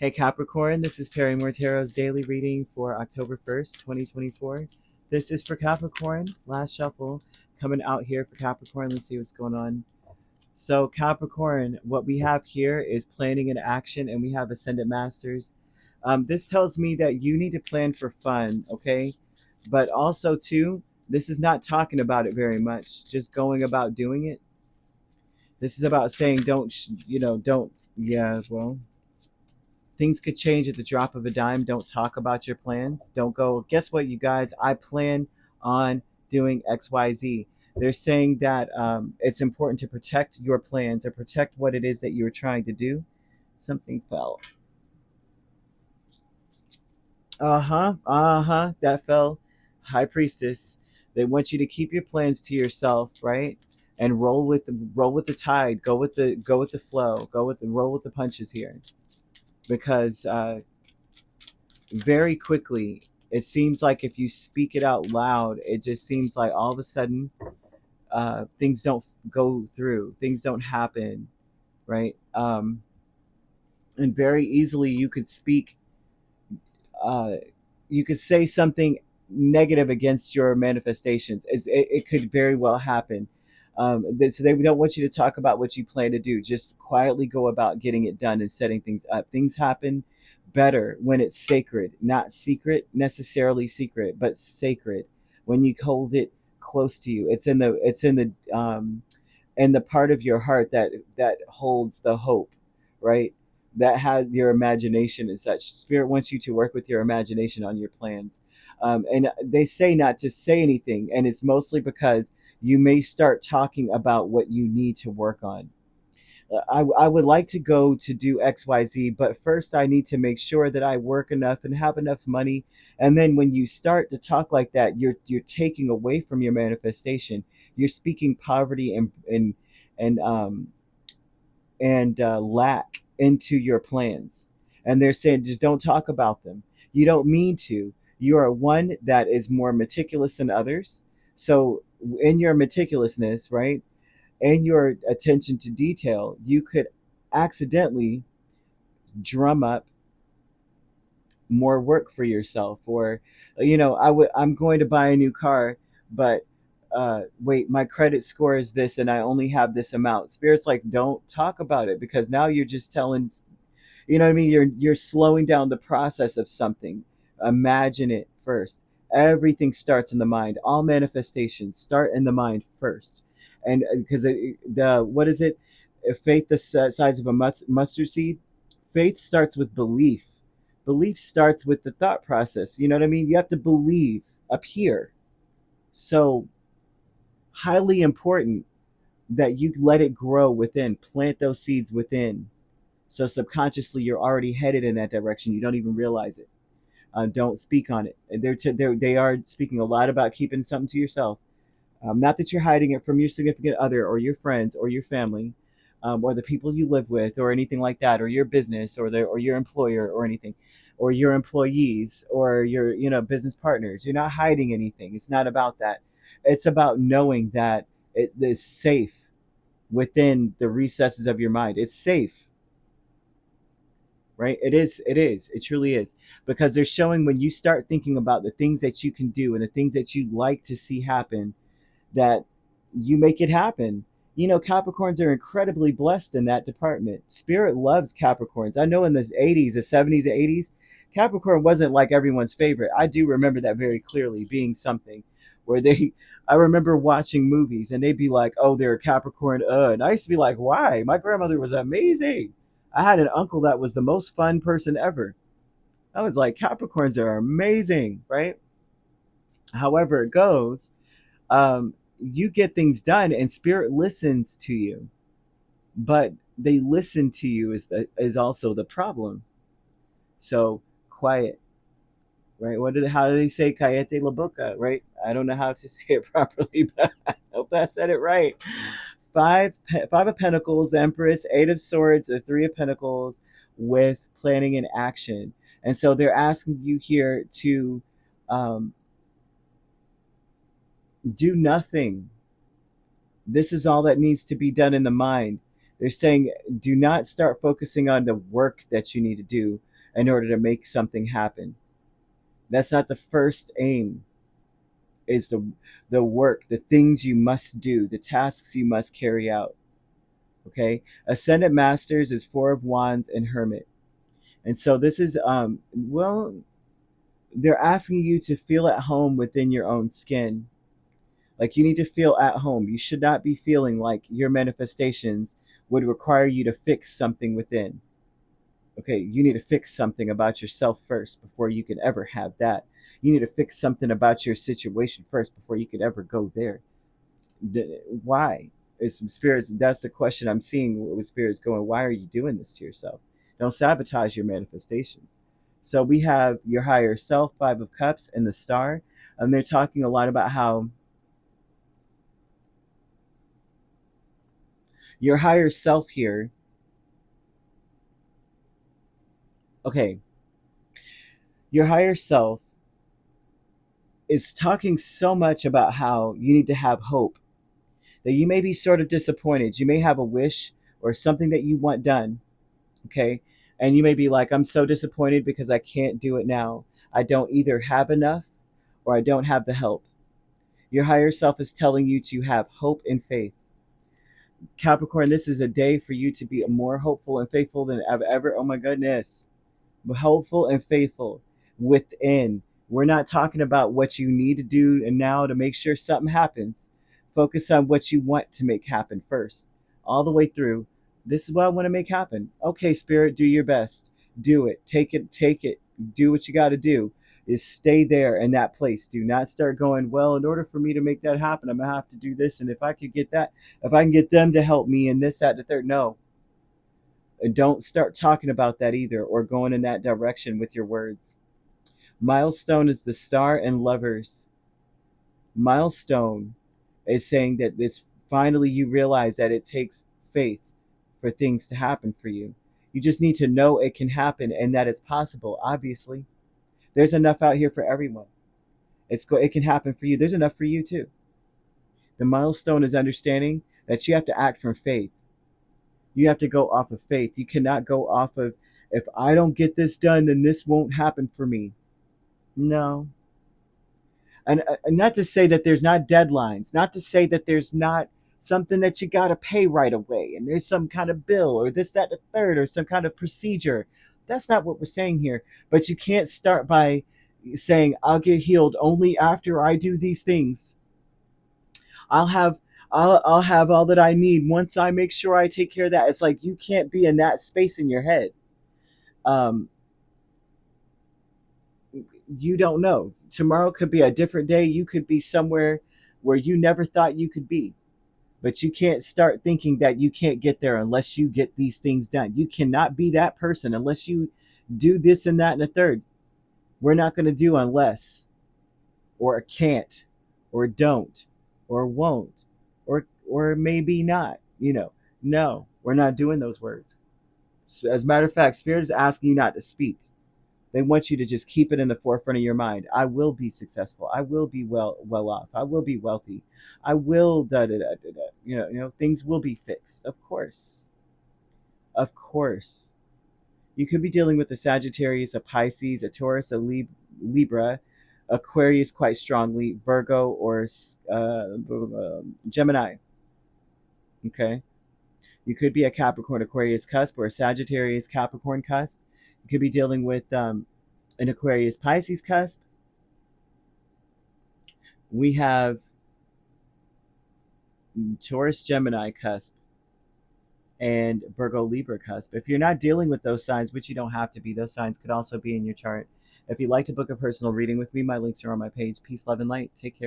Hey Capricorn, this is Perrymore Tarot's daily reading for October 1st, 2024. This is for Capricorn, last shuffle, coming out here for Capricorn. Let's see what's going on. So Capricorn, what we have here is planning and action, and we have Ascendant Masters. This tells me that you need to plan for fun, okay? But also too, this is not talking about it very much, just going about doing it. This is about saying don't, yeah, well, things could change at the drop of a dime. Don't talk about your plans. Don't go, guess what, you guys? I plan on doing XYZ. They're saying that it's important to protect your plans or protect what it is that you're trying to do. Something fell. That fell. High Priestess. They want you to keep your plans to yourself, right? And roll with the tide. Go with the flow. Roll with the punches here, because very quickly it seems like if you speak it out loud, it just seems like all of a sudden things don't go through, things don't happen, right? And very easily uh, you could say something negative against your manifestations. It could very well happen. So they don't want you to talk about what you plan to do. Just quietly go about getting it done and setting things up. Things happen better when it's sacred, not secret, necessarily secret, but sacred. When you hold it close to you, it's in the part of your heart that holds the hope, right? That has your imagination and such. Spirit wants you to work with your imagination on your plans. And they say not to say anything, and it's mostly because you may start talking about what you need to work on. I would like to go to do XYZ, but first I need to make sure that I work enough and have enough money. And then when you start to talk like that, you're taking away from your manifestation. You're speaking poverty and lack into your plans. And they're saying just don't talk about them. You don't mean to. You are one that is more meticulous than others. So in your meticulousness, right, and your attention to detail, you could accidentally drum up more work for yourself. Or I'm going to buy a new car, but wait, my credit score is this and I only have this amount. Spirit's like, don't talk about it, because now you're just telling, what I mean, you're slowing down the process of something. Imagine it first. Everything starts in the mind. All manifestations start in the mind first. And because the what is it, faith the size of a mustard seed. Faith starts with belief. Belief starts with the thought process. You know what I mean? You have to believe up here. So highly important that you let it grow within. Plant those seeds within. So subconsciously, you're already headed in that direction. You don't even realize it. Don't speak on it. They are speaking a lot about keeping something to yourself. Not that you're hiding it from your significant other or your friends or your family, or the people you live with or anything like that, or your business or your employer or anything, or your employees or your business partners. You're not hiding anything. It's not about that. It's about knowing that it is safe within the recesses of your mind. It's safe, right? It truly is, because they're showing when you start thinking about the things that you can do and the things that you like to see happen, that you make it happen. Capricorns are incredibly blessed in that department. Spirit loves Capricorns. I know in the 80s, the 70s, the 80s, Capricorn wasn't like everyone's favorite. I do remember that very clearly, being something where I remember watching movies and they'd be like, oh, they're a Capricorn. And I used to be like, why? My grandmother was amazing. I had an uncle that was the most fun person ever. I was like, Capricorns are amazing, right? However it goes, you get things done and spirit listens to you, but they listen to you is also the problem. So quiet, right? How do they say callate la boca, right? I don't know how to say it properly, but I hope I said it right. Five of Pentacles, the Empress, Eight of Swords, the Three of Pentacles, with planning and action. And so they're asking you here to um, do nothing. This is all that needs to be done in the mind. They're saying do not start focusing on the work that you need to do. in order to make something happen. That's not the first aim. Is the work, the things you must do, the tasks you must carry out. Okay, Ascendant Masters is Four of Wands and Hermit, and so this is well, they're asking you to feel at home within your own skin. Like, you need to feel at home. You should not be feeling like your manifestations would require you to fix something within. Okay, you need to fix something about yourself first before you can ever have that. You need to fix something about your situation first before you could ever go there. Why? Is spirits? That's the question I'm seeing with spirits going. Why are you doing this to yourself? Don't sabotage your manifestations. So we have your higher self, Five of Cups, and the Star, and they're talking a lot about how your higher self here. Okay, your higher self is talking so much about how you need to have hope, that you may be sort of disappointed. You may have a wish or something that you want done, okay? And you may be like, I'm so disappointed because I can't do it now. I don't either have enough or I don't have the help. Your higher self is telling you to have hope and faith. Capricorn, this is a day for you to be more hopeful and faithful than I've ever. Oh my goodness. Hopeful and faithful within. We're not talking about what you need to do and now to make sure something happens. Focus on what you want to make happen first, all the way through. This is what I want to make happen. Okay, Spirit, do your best. Do it. Take it. Take it. Do what you got to do. Is stay there in that place. Do not start going, well, in order for me to make that happen, I'm going to have to do this. And if I could get that, if I can get them to help me and this, that, the third. No, and don't start talking about that either or going in that direction with your words. Milestone is the Star and Lovers. Milestone is saying that this finally you realize that it takes faith for things to happen for you. You just need to know it can happen and that it's possible. Obviously, there's enough out here for everyone. It can happen for you. There's enough for you too. The milestone is understanding that you have to act from faith. You have to go off of faith. You cannot go off of, if I don't get this done, then this won't happen for me. No. And not to say that there's not deadlines, not to say that there's not something that you got to pay right away and there's some kind of bill or this, that, the third, or some kind of procedure. That's not what we're saying here. But you can't start by saying, I'll get healed only after I do these things. I'll have I'll have all that I need once I make sure I take care of that. It's like you can't be in that space in your head. Um, you don't know. Tomorrow could be a different day. You could be somewhere where you never thought you could be. But you can't start thinking that you can't get there unless you get these things done. You cannot be that person unless you do this and that and the third. We're not going to do unless, or can't, or don't, or won't, or maybe not. No, we're not doing those words. As a matter of fact, Spirit is asking you not to speak. They want you to just keep it in the forefront of your mind. I will be successful. I will be well off. I will be wealthy. I will da da da da da. Things will be fixed. Of course. Of course. You could be dealing with a Sagittarius, a Pisces, a Taurus, a Libra, Aquarius quite strongly, Virgo, or Gemini. Okay? You could be a Capricorn, Aquarius cusp, or a Sagittarius, Capricorn cusp. You could be dealing with an Aquarius, Pisces cusp. We have Taurus, Gemini cusp, and Virgo, Libra cusp. If you're not dealing with those signs, which you don't have to be, those signs could also be in your chart. If you'd like to book a personal reading with me, my links are on my page. Peace, love, and light. Take care.